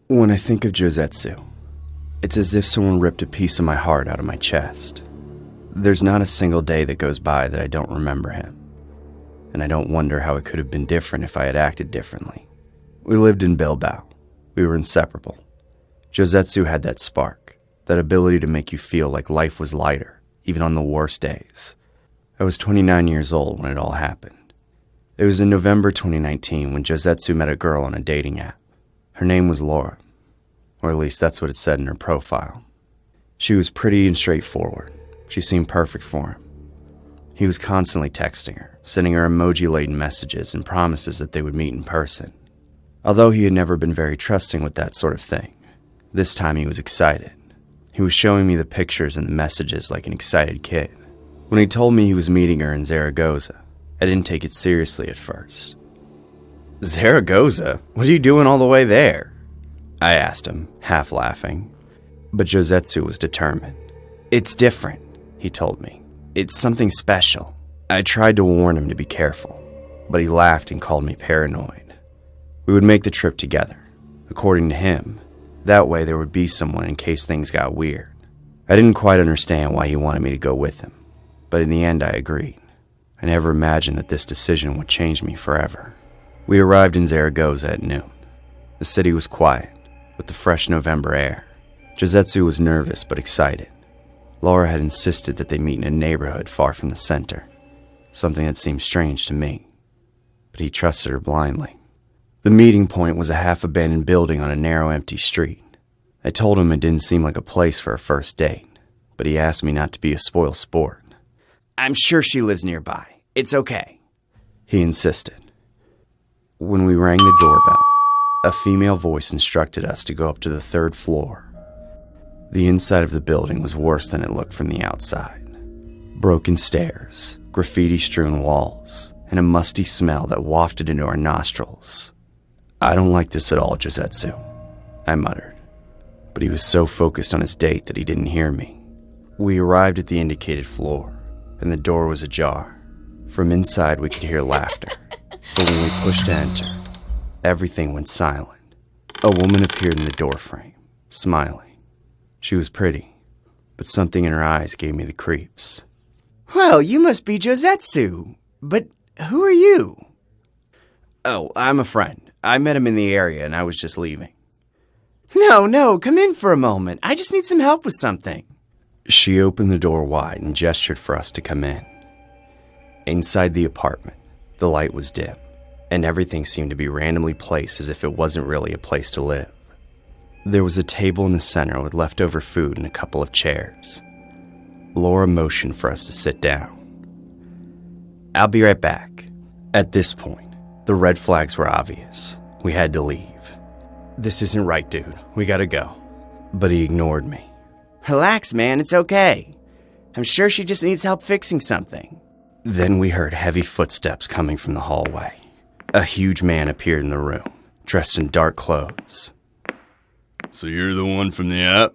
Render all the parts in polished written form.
When I think of Josetsu, it's as if someone ripped a piece of my heart out of my chest. There's not a single day that goes by that I don't remember him, and I don't wonder how it could have been different if I had acted differently. We lived in Bilbao. We were inseparable. Josetsu had that spark, that ability to make you feel like life was lighter, even on the worst days. I was 29 years old when it all happened. It was in November 2019 when Josetsu met a girl on a dating app. Her name was Laura, or at least that's what it said in her profile. She was pretty and straightforward. She seemed perfect for him. He was constantly texting her, sending her emoji-laden messages and promises that they would meet in person. Although he had never been very trusting with that sort of thing, this time he was excited. He was showing me the pictures and the messages like an excited kid. When he told me he was meeting her in Zaragoza, I didn't take it seriously at first. Zaragoza? What are you doing all the way there? I asked him, half laughing. But Josetsu was determined. It's different, he told me. It's something special. I tried to warn him to be careful, but he laughed and called me paranoid. We would make the trip together, according to him. That way there would be someone in case things got weird. I didn't quite understand why he wanted me to go with him, but in the end I agreed. I never imagined that this decision would change me forever. We arrived in Zaragoza at noon. The city was quiet, with the fresh November air. Josetsu was nervous but excited. Laura had insisted that they meet in a neighborhood far from the center, something that seemed strange to me, but he trusted her blindly. The meeting point was a half-abandoned building on a narrow, empty street. I told him it didn't seem like a place for a first date, but he asked me not to be a spoil sport. I'm sure she lives nearby. It's okay, he insisted. When we rang the doorbell, a female voice instructed us to go up to the 3rd floor. The inside of the building was worse than it looked from the outside. Broken stairs, graffiti-strewn walls, and a musty smell that wafted into our nostrils. I don't like this at all, Josetsu, I muttered. But he was so focused on his date that he didn't hear me. We arrived at the indicated floor, and the door was ajar. From inside, we could hear laughter. But when we pushed to enter, everything went silent. A woman appeared in the doorframe, smiling. She was pretty, but something in her eyes gave me the creeps. Well, you must be Josetsu, but who are you? Oh, I'm a friend. I met him in the area and I was just leaving. No, come in for a moment. I just need some help with something. She opened the door wide and gestured for us to come in. Inside the apartment, the light was dim, and everything seemed to be randomly placed as if it wasn't really a place to live. There was a table in the center with leftover food and a couple of chairs. Laura motioned for us to sit down. I'll be right back. At this point, the red flags were obvious. We had to leave. This isn't right, dude. We gotta go. But he ignored me. Relax, man. It's okay. I'm sure she just needs help fixing something. Then we heard heavy footsteps coming from the hallway. A huge man appeared in the room, dressed in dark clothes. So you're the one from the app?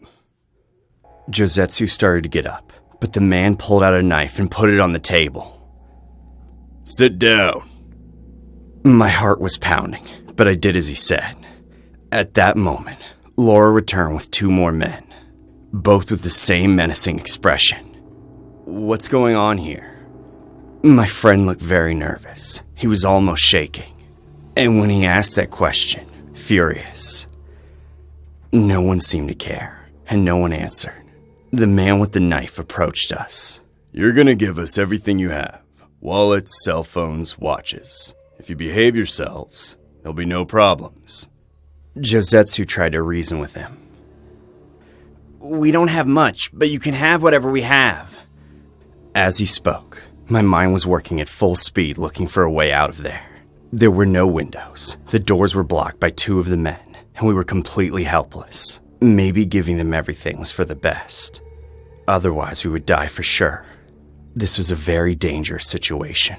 Josetsu started to get up, but the man pulled out a knife and put it on the table. Sit down. My heart was pounding, but I did as he said. At that moment, Laura returned with 2 more men, both with the same menacing expression. What's going on here? My friend looked very nervous. He was almost shaking. And when he asked that question, furious. No one seemed to care, and no one answered. The man with the knife approached us. You're gonna give us everything you have. Wallets, cell phones, watches. If you behave yourselves, there'll be no problems. Josetsu tried to reason with him. We don't have much, but you can have whatever we have. As he spoke, my mind was working at full speed looking for a way out of there. There were no windows. The doors were blocked by 2 of the men, and we were completely helpless. Maybe giving them everything was for the best. Otherwise, we would die for sure. This was a very dangerous situation.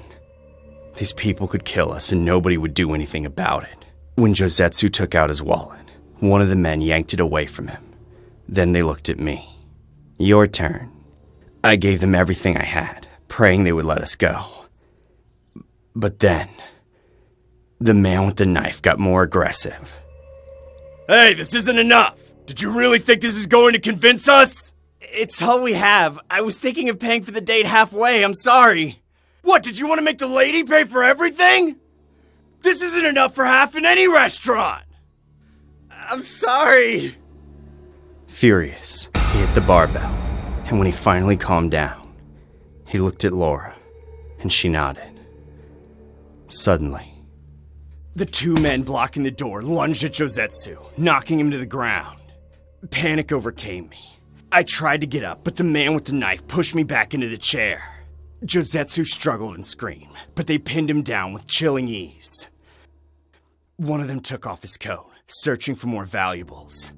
These people could kill us and nobody would do anything about it. When Josetsu took out his wallet, one of the men yanked it away from him. Then they looked at me. Your turn. I gave them everything I had, praying they would let us go. But then, the man with the knife got more aggressive. Hey, this isn't enough! Did you really think this is going to convince us? It's all we have. I was thinking of paying for the date halfway, I'm sorry. What, did you want to make the lady pay for everything? This isn't enough for half in any restaurant! I'm sorry. Furious, he hit the barbell, and when he finally calmed down, he looked at Laura, and she nodded. Suddenly, the two men blocking the door lunged at Josetsu, knocking him to the ground. Panic overcame me. I tried to get up, but the man with the knife pushed me back into the chair. Josetsu struggled and screamed, but they pinned him down with chilling ease. One of them took off his coat, searching for more valuables.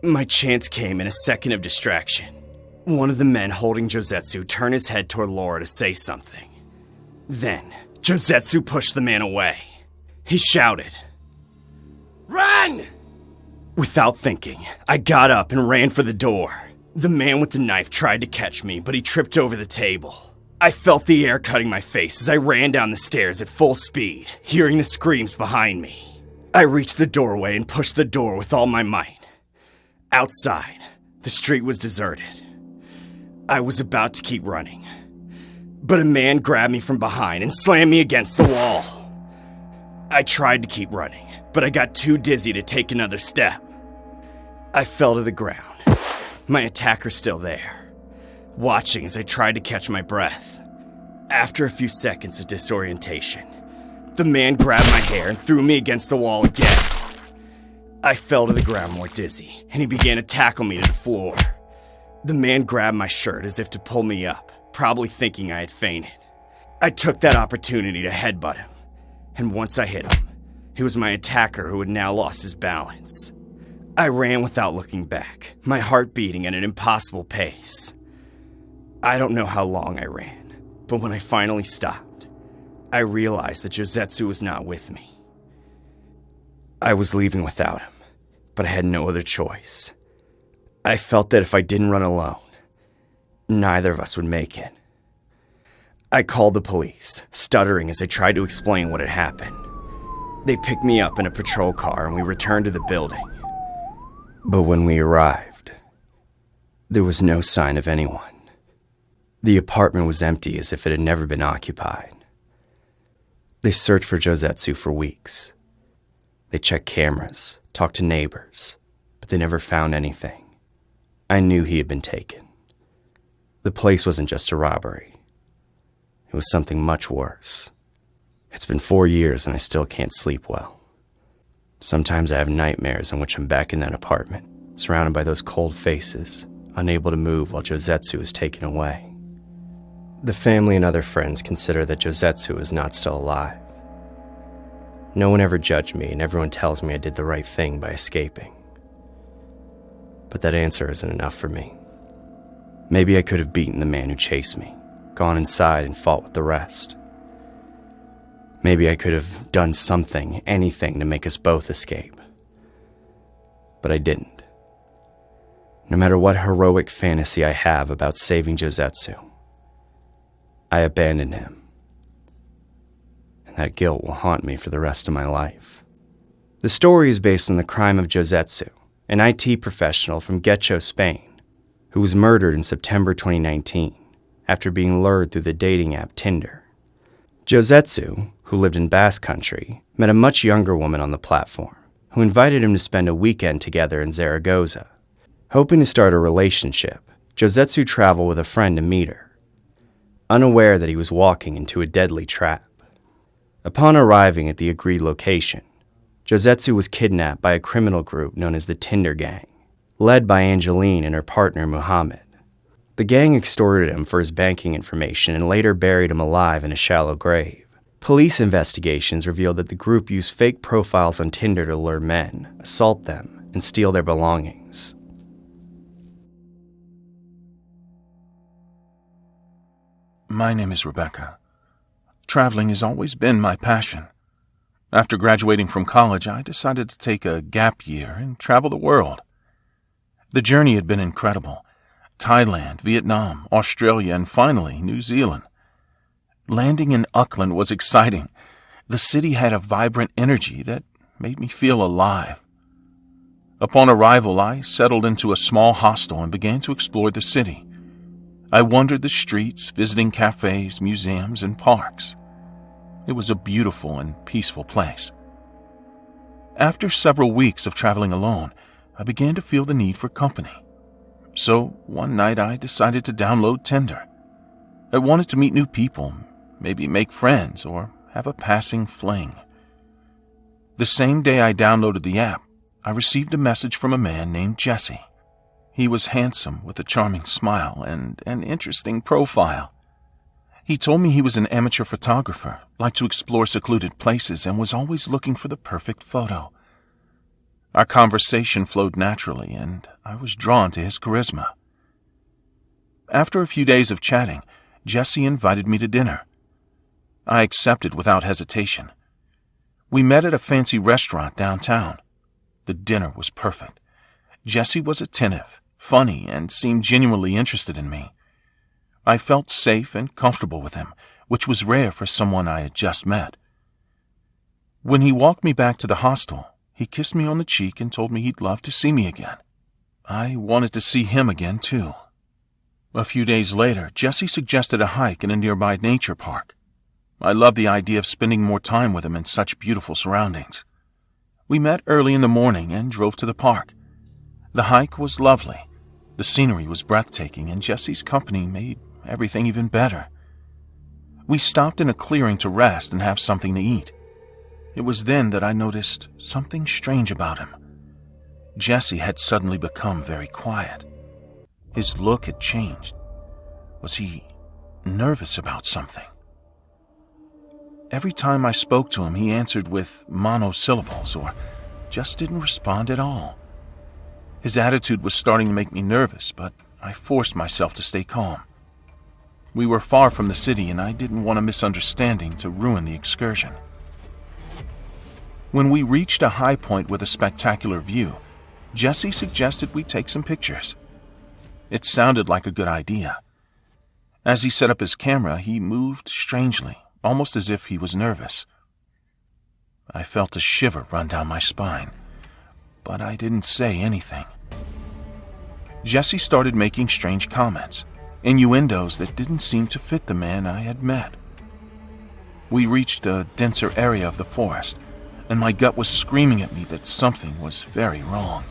My chance came in a second of distraction. One of the men holding Josetsu turned his head toward Laura to say something. Then, Josetsu pushed the man away. He shouted, "Run!" Without thinking, I got up and ran for the door. The man with the knife tried to catch me, but he tripped over the table. I felt the air cutting my face as I ran down the stairs at full speed, hearing the screams behind me. I reached the doorway and pushed the door with all my might. Outside, the street was deserted. I was about to keep running, but a man grabbed me from behind and slammed me against the wall. I tried to keep running, but I got too dizzy to take another step. I fell to the ground, my attacker still there, watching as I tried to catch my breath. After a few seconds of disorientation, the man grabbed my hair and threw me against the wall again. I fell to the ground more dizzy, and he began to tackle me to the floor. The man grabbed my shirt as if to pull me up, probably thinking I had fainted. I took that opportunity to headbutt him, and once I hit him, he was my attacker who had now lost his balance. I ran without looking back, my heart beating at an impossible pace. I don't know how long I ran, but when I finally stopped, I realized that Josetsu was not with me. I was leaving without him, but I had no other choice. I felt that if I didn't run alone, neither of us would make it. I called the police, stuttering as I tried to explain what had happened. They picked me up in a patrol car and we returned to the building. But when we arrived, there was no sign of anyone. The apartment was empty as if it had never been occupied. They searched for Josetsu for weeks. They checked cameras, talked to neighbors, but they never found anything. I knew he had been taken. The place wasn't just a robbery. It was something much worse. It's been 4 years and I still can't sleep well. Sometimes I have nightmares in which I'm back in that apartment, surrounded by those cold faces, unable to move while Josetsu is taken away. The family and other friends consider that Josetsu is not still alive. No one ever judged me and everyone tells me I did the right thing by escaping. But that answer isn't enough for me. Maybe I could have beaten the man who chased me, gone inside and fought with the rest. Maybe I could have done something, anything to make us both escape. But I didn't. No matter what heroic fantasy I have about saving Josetsu, I abandoned him. And that guilt will haunt me for the rest of my life. The story is based on the crime of Josetsu, an IT professional from Getxo, Spain, who was murdered in September 2019 after being lured through the dating app Tinder. Josetsu, who lived in Basque Country, met a much younger woman on the platform who invited him to spend a weekend together in Zaragoza. Hoping to start a relationship, Josetsu traveled with a friend to meet her, unaware that he was walking into a deadly trap. Upon arriving at the agreed location, Josetsu was kidnapped by a criminal group known as the Tinder Gang, led by Angeline and her partner Muhammad. The gang extorted him for his banking information and later buried him alive in a shallow grave. Police investigations revealed that the group used fake profiles on Tinder to lure men, assault them, and steal their belongings. My name is Rebecca. Traveling has always been my passion. After graduating from college, I decided to take a gap year and travel the world. The journey had been incredible. Thailand, Vietnam, Australia, and finally, New Zealand. Landing in Auckland was exciting. The city had a vibrant energy that made me feel alive. Upon arrival, I settled into a small hostel and began to explore the city. I wandered the streets, visiting cafes, museums, and parks. It was a beautiful and peaceful place. After several weeks of traveling alone, I began to feel the need for company. So one night I decided to download Tinder. I wanted to meet new people, maybe make friends, or have a passing fling. The same day I downloaded the app, I received a message from a man named Jesse. He was handsome with a charming smile and an interesting profile. He told me he was an amateur photographer, liked to explore secluded places, and was always looking for the perfect photo. Our conversation flowed naturally, and I was drawn to his charisma. After a few days of chatting, Jesse invited me to dinner. I accepted without hesitation. We met at a fancy restaurant downtown. The dinner was perfect. Jesse was attentive, funny, and seemed genuinely interested in me. I felt safe and comfortable with him, which was rare for someone I had just met. When he walked me back to the hostel, he kissed me on the cheek and told me he'd love to see me again. I wanted to see him again, too. A few days later, Jesse suggested a hike in a nearby nature park. I loved the idea of spending more time with him in such beautiful surroundings. We met early in the morning and drove to the park. The hike was lovely. The scenery was breathtaking, and Jesse's company made everything even better. We stopped in a clearing to rest and have something to eat. It was then that I noticed something strange about him. Jesse had suddenly become very quiet. His look had changed. Was he nervous about something? Every time I spoke to him, he answered with monosyllables or just didn't respond at all. His attitude was starting to make me nervous, but I forced myself to stay calm. We were far from the city, and I didn't want a misunderstanding to ruin the excursion. When we reached a high point with a spectacular view, Jesse suggested we take some pictures. It sounded like a good idea. As he set up his camera, he moved strangely, almost as if he was nervous. I felt a shiver run down my spine, but I didn't say anything. Jesse started making strange comments, innuendos that didn't seem to fit the man I had met. We reached a denser area of the forest, and my gut was screaming at me that something was very wrong.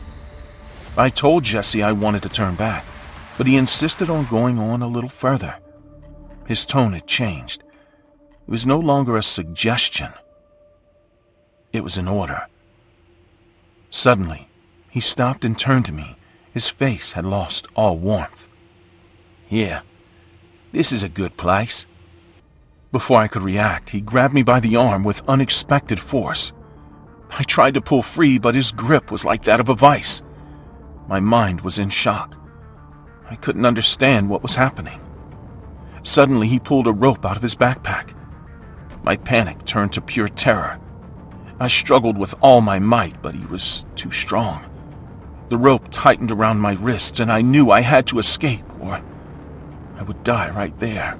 I told Jesse I wanted to turn back, but he insisted on going on a little further. His tone had changed. It was no longer a suggestion. It was an order. Suddenly, he stopped and turned to me. His face had lost all warmth. "Yeah, this is a good place." Before I could react, he grabbed me by the arm with unexpected force. I tried to pull free, but his grip was like that of a vice. My mind was in shock. I couldn't understand what was happening. Suddenly, he pulled a rope out of his backpack. My panic turned to pure terror. I struggled with all my might, but he was too strong. The rope tightened around my wrists, and I knew I had to escape, or I would die right there.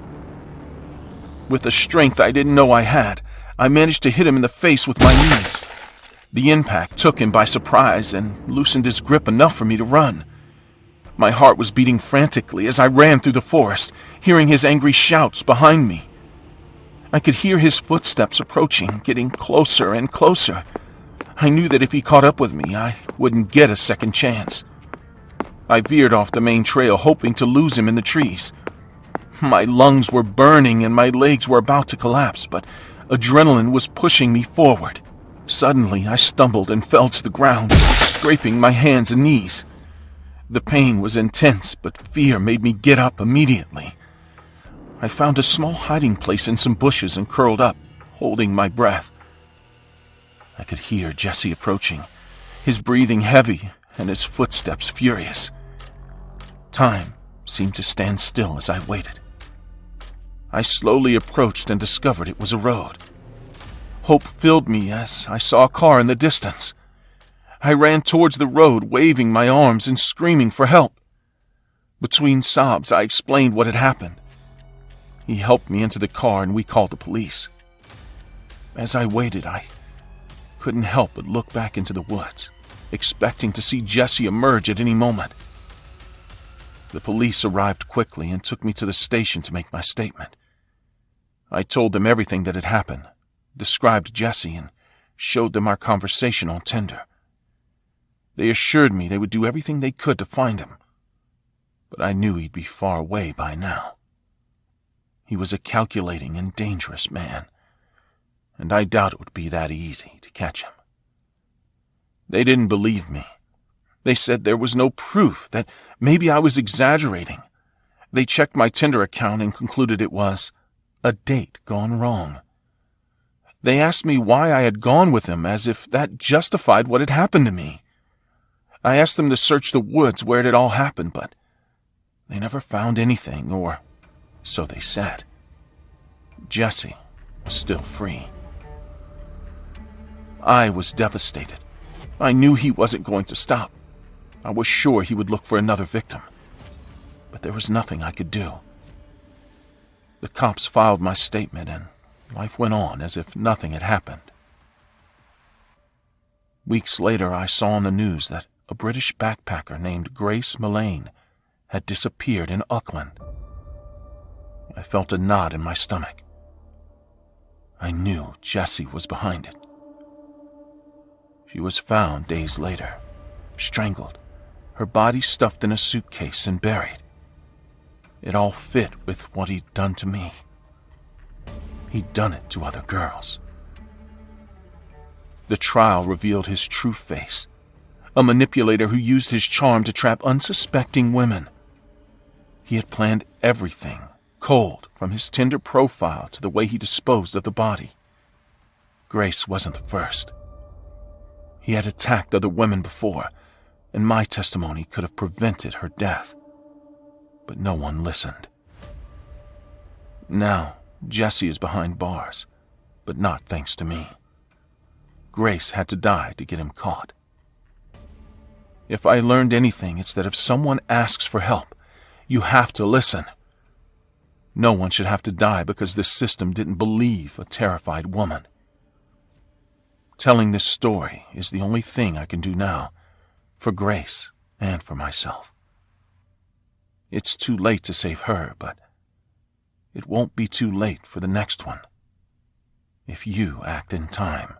With a strength I didn't know I had, I managed to hit him in the face with my knees. The impact took him by surprise and loosened his grip enough for me to run. My heart was beating frantically as I ran through the forest, hearing his angry shouts behind me. I could hear his footsteps approaching, getting closer and closer. I knew that if he caught up with me, I wouldn't get a second chance. I veered off the main trail, hoping to lose him in the trees. My lungs were burning and my legs were about to collapse, but adrenaline was pushing me forward. Suddenly, I stumbled and fell to the ground, scraping my hands and knees. The pain was intense, but fear made me get up immediately. I found a small hiding place in some bushes and curled up, holding my breath. I could hear Jesse approaching, his breathing heavy and his footsteps furious. Time seemed to stand still as I waited. I slowly approached and discovered it was a road. Hope filled me as I saw a car in the distance. I ran towards the road, waving my arms and screaming for help. Between sobs, I explained what had happened. He helped me into the car and we called the police. As I waited, I couldn't help but look back into the woods. expecting to see Jesse emerge at any moment. The police arrived quickly and took me to the station to make my statement. I told them everything that had happened, described Jesse, and showed them our conversation on Tinder. They assured me they would do everything they could to find him, but I knew he'd be far away by now. He was a calculating and dangerous man, and I doubt it would be that easy to catch him. They didn't believe me. They said there was no proof, that maybe I was exaggerating. They checked my Tinder account and concluded it was a date gone wrong. They asked me why I had gone with him, as if that justified what had happened to me. I asked them to search the woods where it had all happened, but they never found anything, or so they said. Jesse was still free. I was devastated. I knew he wasn't going to stop. I was sure he would look for another victim, but there was nothing I could do. The cops filed my statement, and life went on as if nothing had happened. Weeks later, I saw on the news that a British backpacker named Grace Mullane had disappeared in Auckland. I felt a knot in my stomach. I knew Jessie was behind it. She was found days later, strangled, her body stuffed in a suitcase and buried. It all fit with what he'd done to me. He'd done it to other girls. The trial revealed his true face, a manipulator who used his charm to trap unsuspecting women. He had planned everything, cold, from his Tinder profile to the way he disposed of the body. Grace wasn't the first. He had attacked other women before, and my testimony could have prevented her death. But no one listened. Now, Jesse is behind bars, but not thanks to me. Grace had to die to get him caught. If I learned anything, it's that if someone asks for help, you have to listen. No one should have to die because this system didn't believe a terrified woman. Telling this story is the only thing I can do now, for Grace and for myself. It's too late to save her, but it won't be too late for the next one, if you act in time.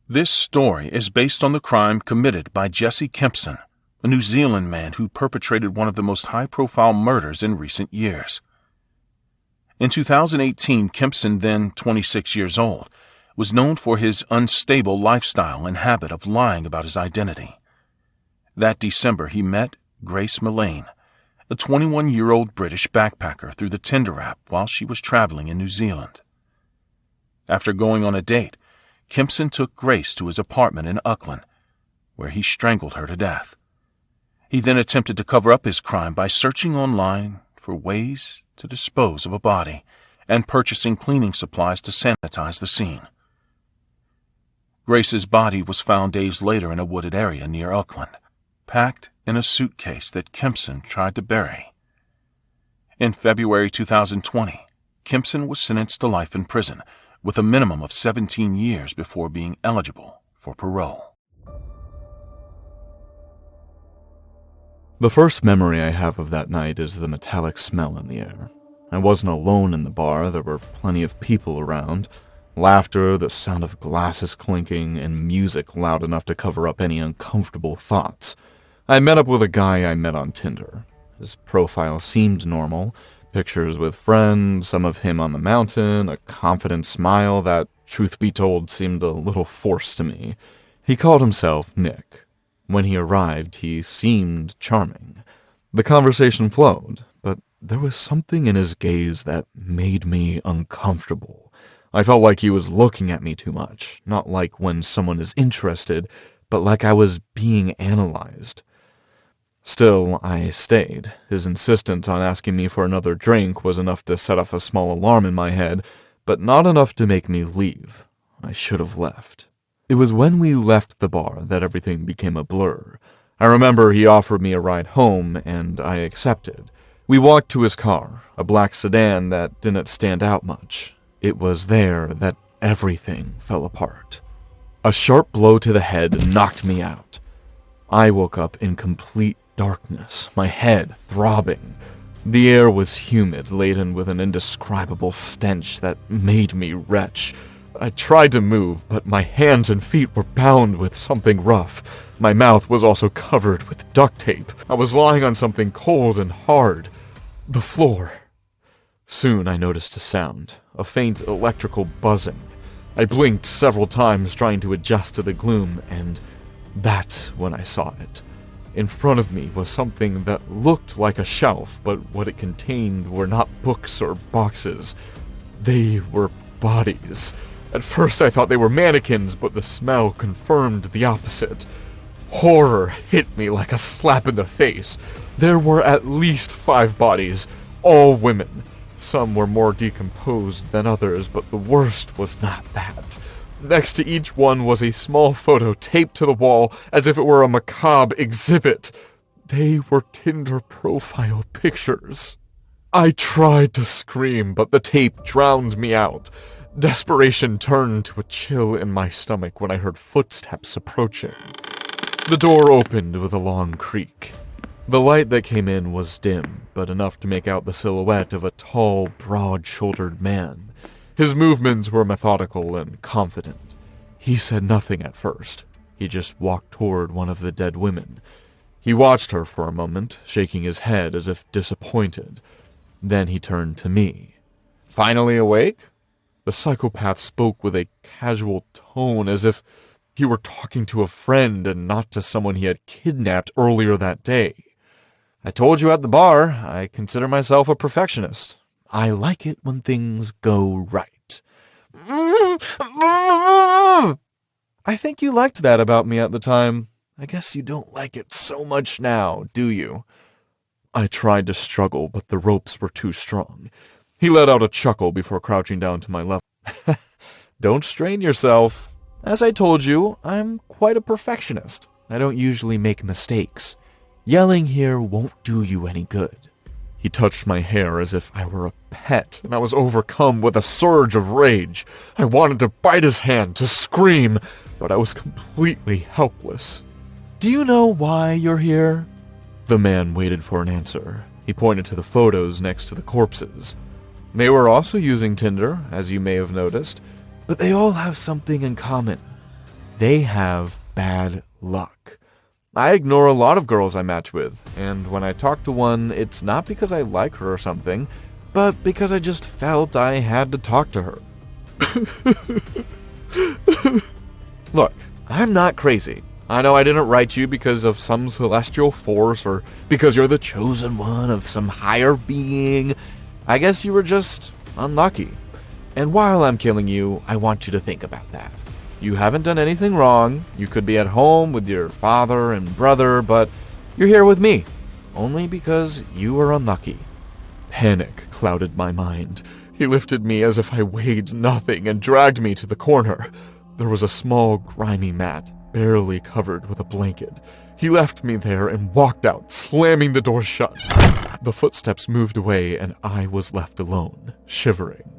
This story is based on the crime committed by Jesse Kempson, a New Zealand man who perpetrated one of the most high-profile murders in recent years. In 2018, Kempson, then 26 years old, was known for his unstable lifestyle and habit of lying about his identity. That December, he met Grace Mullane, a 21-year-old British backpacker, through the Tinder app while she was traveling in New Zealand. After going on a date, Kempson took Grace to his apartment in Auckland, where he strangled her to death. He then attempted to cover up his crime by searching online for ways to dispose of a body and purchasing cleaning supplies to sanitize the scene. Grace's body was found days later in a wooded area near Auckland, packed in a suitcase that Kempson tried to bury. In February 2020, Kempson was sentenced to life in prison, with a minimum of 17 years before being eligible for parole. The first memory I have of that night is the metallic smell in the air. I wasn't alone in the bar, there were plenty of people around. Laughter, the sound of glasses clinking, and music loud enough to cover up any uncomfortable thoughts. I met up with a guy I met on Tinder. His profile seemed normal. Pictures with friends, some of him on the mountain, a confident smile that, truth be told, seemed a little forced to me. He called himself Nick. When he arrived, he seemed charming. The conversation flowed, but there was something in his gaze that made me uncomfortable. I felt like he was looking at me too much, not like when someone is interested, but like I was being analyzed. Still, I stayed. His insistence on asking me for another drink was enough to set off a small alarm in my head, but not enough to make me leave. I should have left. It was when we left the bar that everything became a blur. I remember he offered me a ride home, and I accepted. We walked to his car, a black sedan that didn't stand out much. It was there that everything fell apart. A sharp blow to the head knocked me out. I woke up in complete darkness, my head throbbing. The air was humid, laden with an indescribable stench that made me retch. I tried to move, but my hands and feet were bound with something rough. My mouth was also covered with duct tape. I was lying on something cold and hard. The floor. Soon I noticed a sound, a faint electrical buzzing. I blinked several times trying to adjust to the gloom, and that's when I saw it. In front of me was something that looked like a shelf, but what it contained were not books or boxes. They were bodies. At first I thought they were mannequins, but the smell confirmed the opposite. Horror hit me like a slap in the face. There were at least 5 bodies, all women. Some were more decomposed than others, but the worst was not that. Next to each one was a small photo taped to the wall as if it were a macabre exhibit. They were Tinder profile pictures. I tried to scream, but the tape drowned me out. Desperation turned to a chill in my stomach when I heard footsteps approaching. The door opened with a long creak. The light that came in was dim, but enough to make out the silhouette of a tall, broad-shouldered man. His movements were methodical and confident. He said nothing at first. He just walked toward one of the dead women. He watched her for a moment, shaking his head as if disappointed. Then he turned to me. "Finally awake?" The psychopath spoke with a casual tone as if he were talking to a friend and not to someone he had kidnapped earlier that day. "I told you at the bar, I consider myself a perfectionist. I like it when things go right." "I think you liked that about me at the time. I guess you don't like it so much now, do you?" I tried to struggle, but the ropes were too strong. He let out a chuckle before crouching down to my level. "Don't strain yourself. As I told you, I'm quite a perfectionist. I don't usually make mistakes. Yelling here won't do you any good." He touched my hair as if I were a pet, and I was overcome with a surge of rage. I wanted to bite his hand, to scream, but I was completely helpless. "Do you know why you're here?" The man waited for an answer. He pointed to the photos next to the corpses. They were also using Tinder, as you may have noticed, but they all have something in common. They have bad luck. I ignore a lot of girls I match with, and when I talk to one, it's not because I like her or something, but because I just felt I had to talk to her. Look, I'm not crazy. I know I didn't write you because of some celestial force or because you're the chosen one of some higher being. I guess you were just unlucky. And while I'm killing you, I want you to think about that. You haven't done anything wrong. You could be at home with your father and brother, but you're here with me, only because you were unlucky. Panic clouded my mind. He lifted me as if I weighed nothing and dragged me to the corner. There was a small, grimy mat, barely covered with a blanket. He left me there and walked out, slamming the door shut. The footsteps moved away and I was left alone, shivering.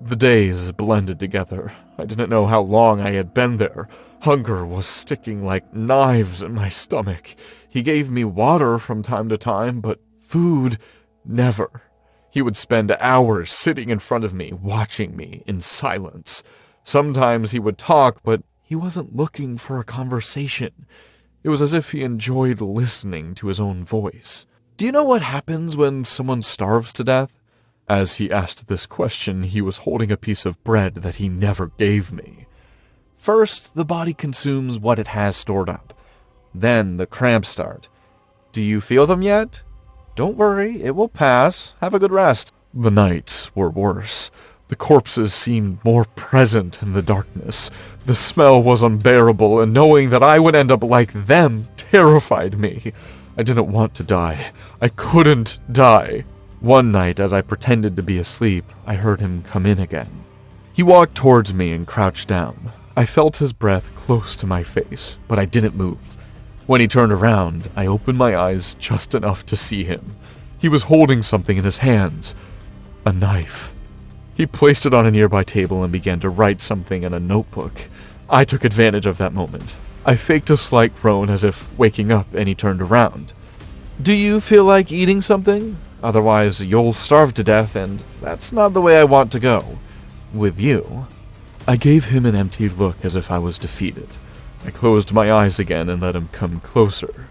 The days blended together. I didn't know how long I had been there. Hunger was sticking like knives in my stomach. He gave me water from time to time, but food, never. He would spend hours sitting in front of me, watching me in silence. Sometimes he would talk, but he wasn't looking for a conversation. It was as if he enjoyed listening to his own voice. "Do you know what happens when someone starves to death?" As he asked this question, he was holding a piece of bread that he never gave me. "First, the body consumes what it has stored up. Then the cramps start. Do you feel them yet? Don't worry, it will pass. Have a good rest." The nights were worse. The corpses seemed more present in the darkness. The smell was unbearable, and knowing that I would end up like them terrified me. I didn't want to die. I couldn't die. One night, as I pretended to be asleep, I heard him come in again. He walked towards me and crouched down. I felt his breath close to my face, but I didn't move. When he turned around, I opened my eyes just enough to see him. He was holding something in his hands. A knife. He placed it on a nearby table and began to write something in a notebook. I took advantage of that moment. I faked a slight groan as if waking up, and he turned around. "Do you feel like eating something? Otherwise, you'll starve to death, and that's not the way I want to go. With you." I gave him an empty look as if I was defeated. I closed my eyes again and let him come closer.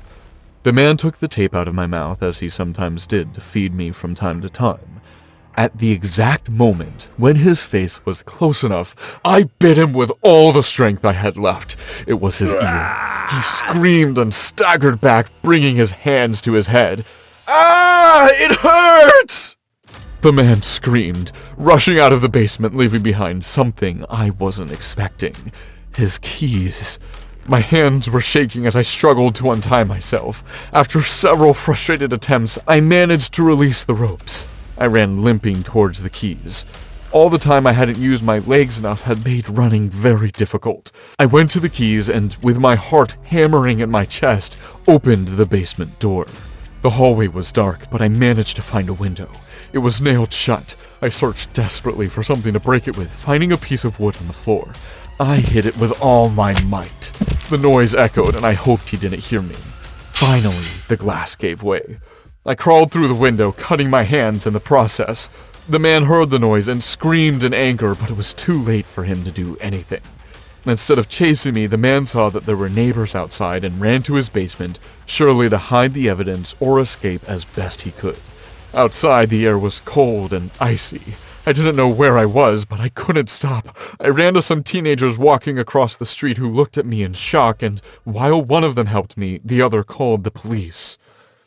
The man took the tape out of my mouth, as he sometimes did to feed me from time to time. At the exact moment when his face was close enough, I bit him with all the strength I had left. It was his ear. He screamed and staggered back, bringing his hands to his head. "Ah! It hurts!" The man screamed, rushing out of the basement, leaving behind something I wasn't expecting. His keys. My hands were shaking as I struggled to untie myself. After several frustrated attempts, I managed to release the ropes. I ran limping towards the keys. All the time I hadn't used my legs enough had made running very difficult. I went to the keys and, with my heart hammering in my chest, opened the basement door. The hallway was dark, but I managed to find a window. It was nailed shut. I searched desperately for something to break it with, finding a piece of wood on the floor. I hit it with all my might. The noise echoed, and I hoped he didn't hear me. Finally, the glass gave way. I crawled through the window, cutting my hands in the process. The man heard the noise and screamed in anger, but it was too late for him to do anything. Instead of chasing me, the man saw that there were neighbors outside and ran to his basement, surely to hide the evidence or escape as best he could. Outside, the air was cold and icy. I didn't know where I was, but I couldn't stop. I ran to some teenagers walking across the street who looked at me in shock, and while one of them helped me, the other called the police.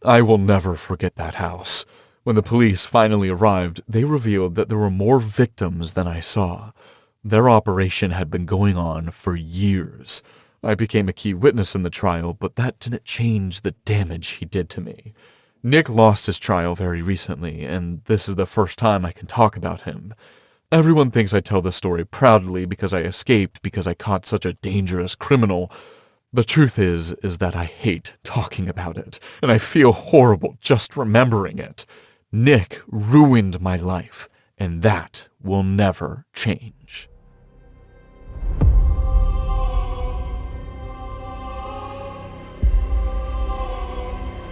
I will never forget that house. When the police finally arrived, they revealed that there were more victims than I saw. Their operation had been going on for years. I became a key witness in the trial, but that didn't change the damage he did to me. Nick lost his trial very recently, and this is the first time I can talk about him. Everyone thinks I tell this story proudly because I escaped because I caught such a dangerous criminal. The truth is that I hate talking about it, and I feel horrible just remembering it. Nick ruined my life, and that will never change.